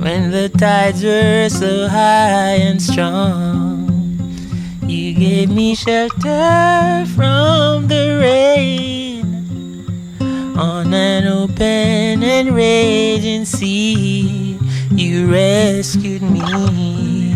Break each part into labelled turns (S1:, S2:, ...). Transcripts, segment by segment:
S1: when the tides were so high and strong. You gave me shelter from the rain on an open and raging sea. You rescued me.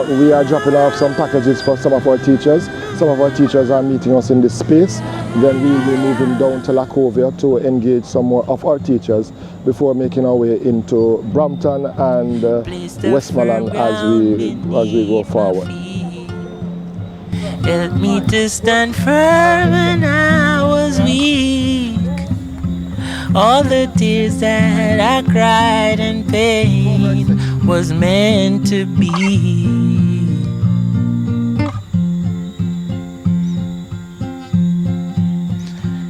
S2: We are dropping off some packages for some of our teachers. Some of our teachers are meeting us in this space. Then we will be moving down to Lacovia to engage some more of our teachers before making our way into Brampton and Westmoreland as we go forward.
S1: Help me to stand firm when I was weak. All the tears that I cried in pain was meant to be.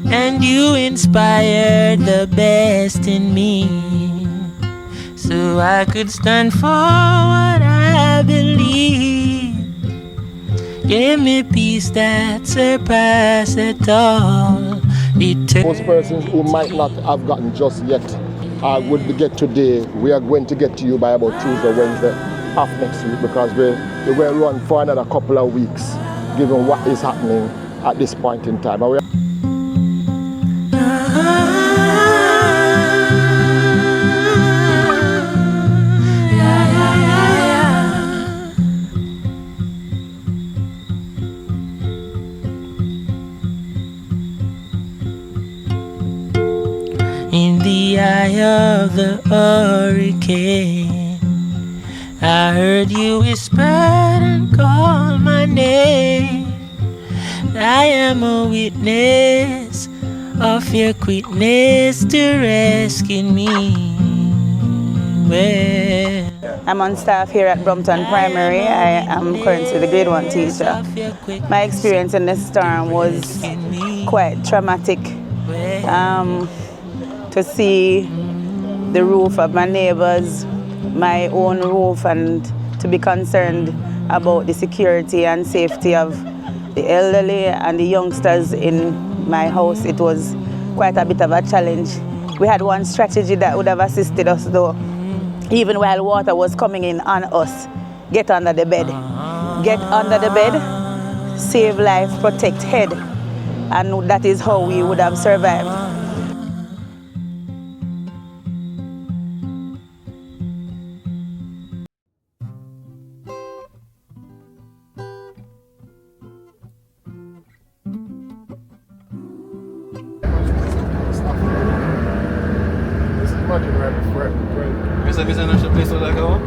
S1: And you inspired the best in me, so I could stand for what I believe. Give me peace that surpasses all.
S2: Those persons who might not have gotten just yet would get today. We are going to get to you by about Tuesday, Wednesday of next week, because we will run for another couple of weeks given what is happening at this point in time.
S1: In the eye of the hurricane, I heard you whisper and call my name. I am a witness of your quickness to rescue me. Well,
S3: I'm on staff here at Brampton Primary. I am currently the grade 1 teacher. My experience in this storm was quite traumatic. To see the roof of my neighbors, my own roof, and to be concerned about the security and safety of the elderly and the youngsters in my house, it was quite a bit of a challenge. We had one strategy that would have assisted us though, even while water was coming in on us. Get under the bed. Get under the bed, save life, protect head. And that is how we would have survived.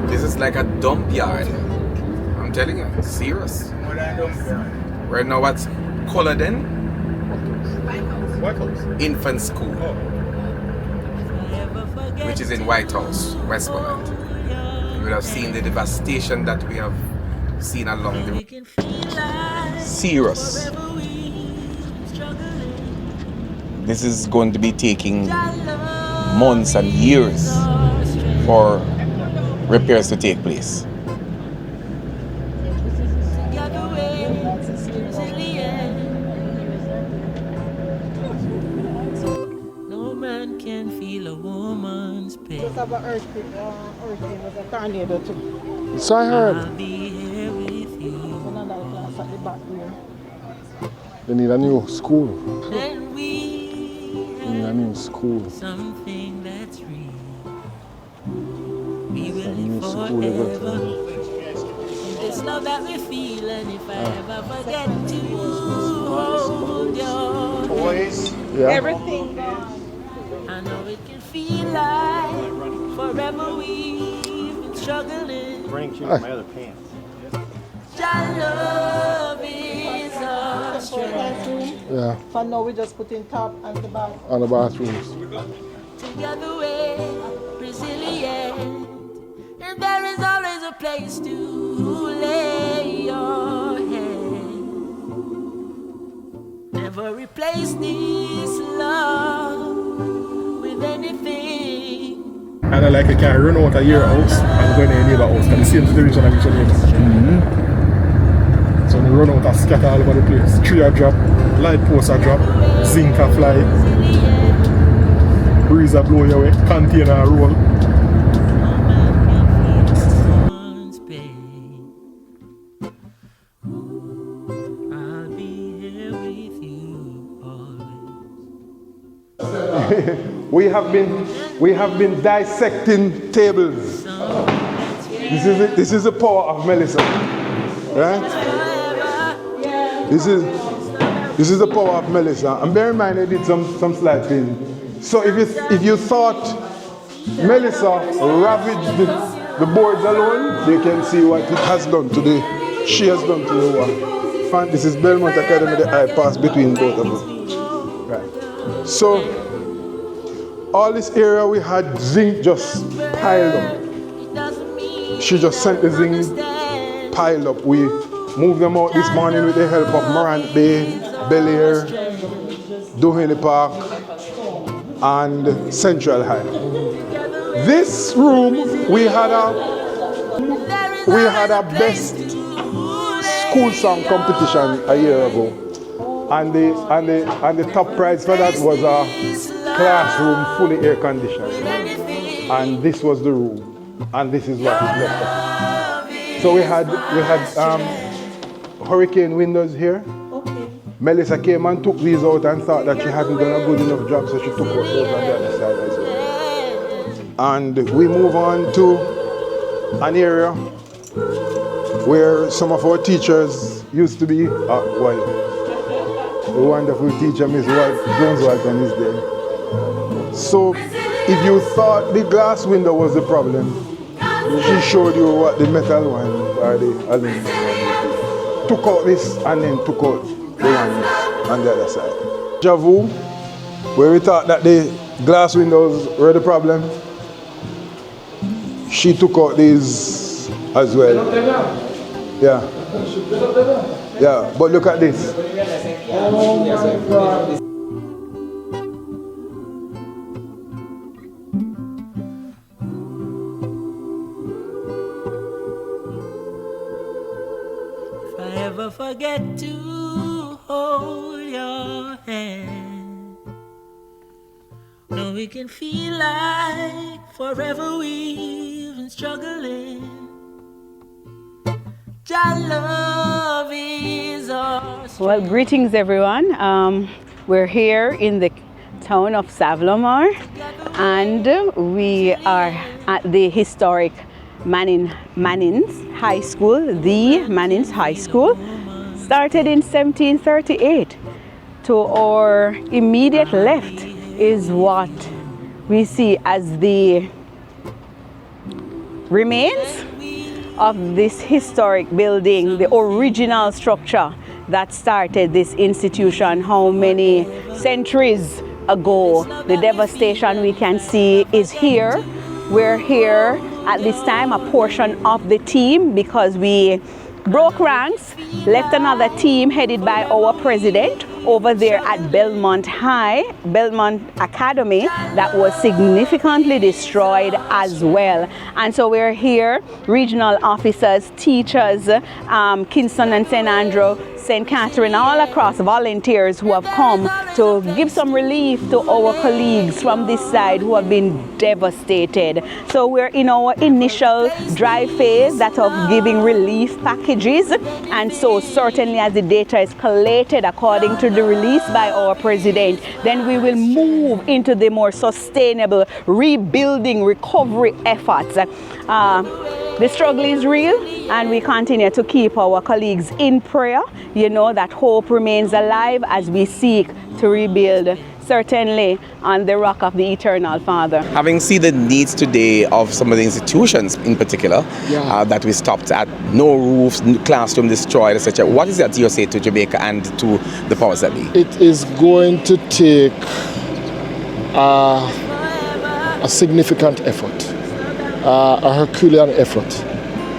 S4: This is like a dump yard. I'm telling you, serious. Right now, what's color then?
S5: White House.
S4: Infant School, which is in White House, Westmoreland. You would have seen the devastation that we have seen along the serious. This is going to be taking months and years for repairs to take place.
S1: No man can feel a woman's pain.
S6: Just have an earthquake, was a tornado too.
S2: So I heard.
S1: I'll be here with you.
S6: Another class at the back room.
S2: They need a new school.
S1: And we
S2: They need a new school.
S1: something that's real. We will
S2: New
S1: live
S2: school
S1: forever. This love that we feel, and if I ever forget to hold your
S5: Boys.
S2: Yeah.
S6: Everything gone.
S1: I know it can feel like forever we've been struggling.
S5: Running to my other pants.
S1: Your love is our strength.
S2: Yeah,
S6: For now we just put in top and the back.
S2: on the bathrooms.
S1: Together we're resilient, and there is always a place to lay your head. Never replace this love with anything.
S2: kind of like you can run out of your house and go in a neighbor house, because the same situation as your neighbor. So they run out and scatter all over the place. Tree a drop, light post a drop, zinc a fly, breeze a blow your way, container a roll. We have been dissecting tables. This is the power of Melissa, right? This is the power of Melissa. And bear in mind, I did some slight thing. So if you thought Melissa ravaged the boards alone, you can see what it has done today. She has done to the wall. This is Belmont Academy, the eye pass between both of them. Right. So all this area we had zinc just piled up. She just sent the zinc piled up. We moved them out this morning with the help of Morant Bay, Bel Air, Doheny Park, and Central High. This room we had a best school song competition a year ago, and the top prize for that was a classroom fully air conditioned, and this was the room, and this is what is left of it. So we had hurricane windows here.
S6: Okay.
S2: Melissa came and took these out and thought that she hadn't done a good enough job, so she took out those on the other side as well. And we move on to an area where some of our teachers used to be. The wonderful teacher, Miss Jones-Walton, is there. So if you thought the glass window was the problem, she showed you what the metal one or the aluminum one. Took out this and then took out the one on the other side. Javu, where we thought that the glass windows were the problem, she took out these as well. Yeah. Yeah, but look at this.
S6: Oh my God.
S1: If I ever forget to hold your hand, no, we can feel like forever we've been struggling. Your love is our strength.
S3: Well, greetings everyone. We're here in the town of Savlomar, and we are at the historic Mannings High School, the Mannings High School, started in 1738. To our immediate left is what we see as the remains of this historic building, the original structure that started this institution how many centuries ago. The devastation we can see is here. We're here at this time, a portion of the team, because we broke ranks, left another team headed by our president over there at Belmont Academy that was significantly destroyed as well. And so we're here, regional officers, teachers, Kingston and St. Andrew, St. Catherine, all across, volunteers who have come to give some relief to our colleagues from this side who have been devastated. So we're in our initial drive phase, that of giving relief packages, and so certainly as the data is collated according to the release by our president, then we will move into the more sustainable rebuilding recovery efforts. The struggle is real, and we continue to keep our colleagues in prayer. You know that hope remains alive as we seek to rebuild, certainly on the rock of the eternal Father.
S4: Having seen the needs today of some of the institutions in particular that we stopped at, no roofs, classroom destroyed, etc. What is that you say to Jamaica and to the powers that be?
S2: It is going to take a significant effort, a Herculean effort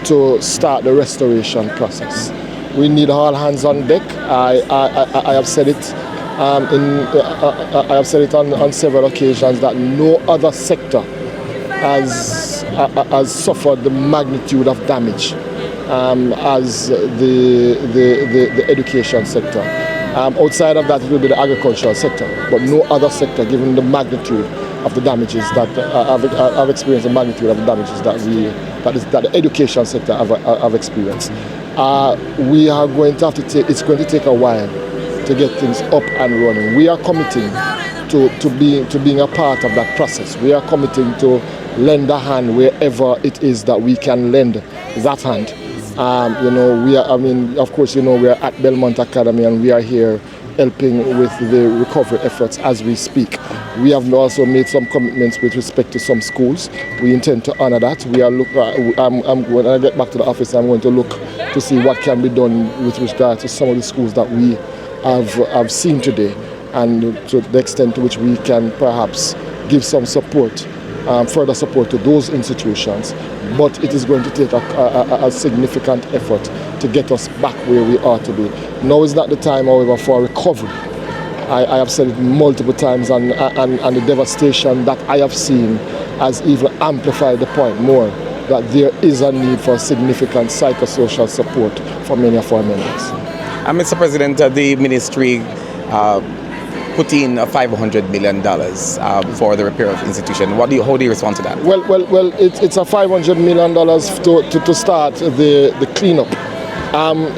S2: to start the restoration process. We need all hands on deck. I have said it. I have said it on several occasions that no other sector has suffered the magnitude of damage as the education sector. Outside of that, it will be the agricultural sector, but no other sector, given the magnitude of the damages that I've experienced, the magnitude of the damages that the education sector have experienced. We are going to have to take. It's going to take a while to get things up and running. We are committing to being a part of that process. We are committing to lend a hand wherever it is that we can lend that hand. Of course, we are at Belmont Academy and we are here helping with the recovery efforts as we speak. We have also made some commitments with respect to some schools. We intend to honor that. When I get back to the office, I'm going to look to see what can be done with regard to some of the schools that we have seen today, and to the extent to which we can perhaps give some support, further support to those institutions. But it is going to take a significant effort to get us back where we are to be. Now is not the time, however, for recovery. I have said it multiple times, and the devastation that I have seen has even amplified the point more, that there is a need for significant psychosocial support for many of our members.
S4: Mr. President, the ministry put in $500 million for the repair of institution. How do you respond to that?
S2: Well, it's a $500 million to start the cleanup.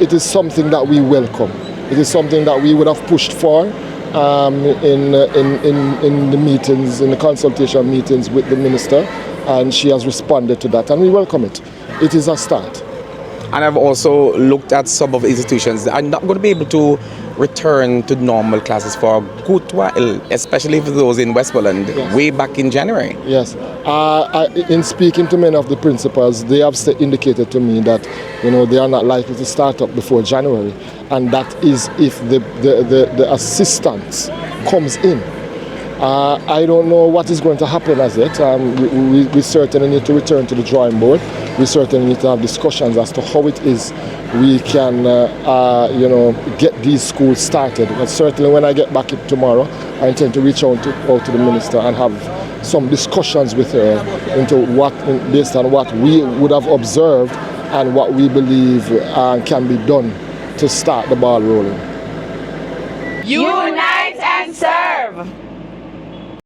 S2: It is something that we welcome. It is something that we would have pushed for in the meetings, in the consultation meetings with the minister, and she has responded to that, and we welcome it. It is a start.
S4: And I've also looked at some of the institutions that are not going to be able to return to normal classes for a good while, especially for those in Westmoreland, yes, way back in January.
S2: Yes. In speaking to many of the principals, they have indicated to me that they are not likely to start up before January, and that is if the assistance comes in. I don't know what is going to happen as yet. We certainly need to return to the drawing board. We certainly need to have discussions as to how it is we can, get these schools started. But certainly when I get back tomorrow, I intend to reach out to the minister and have some discussions with her based on what we would have observed and what we believe can be done to start the ball rolling.
S3: Unite and serve!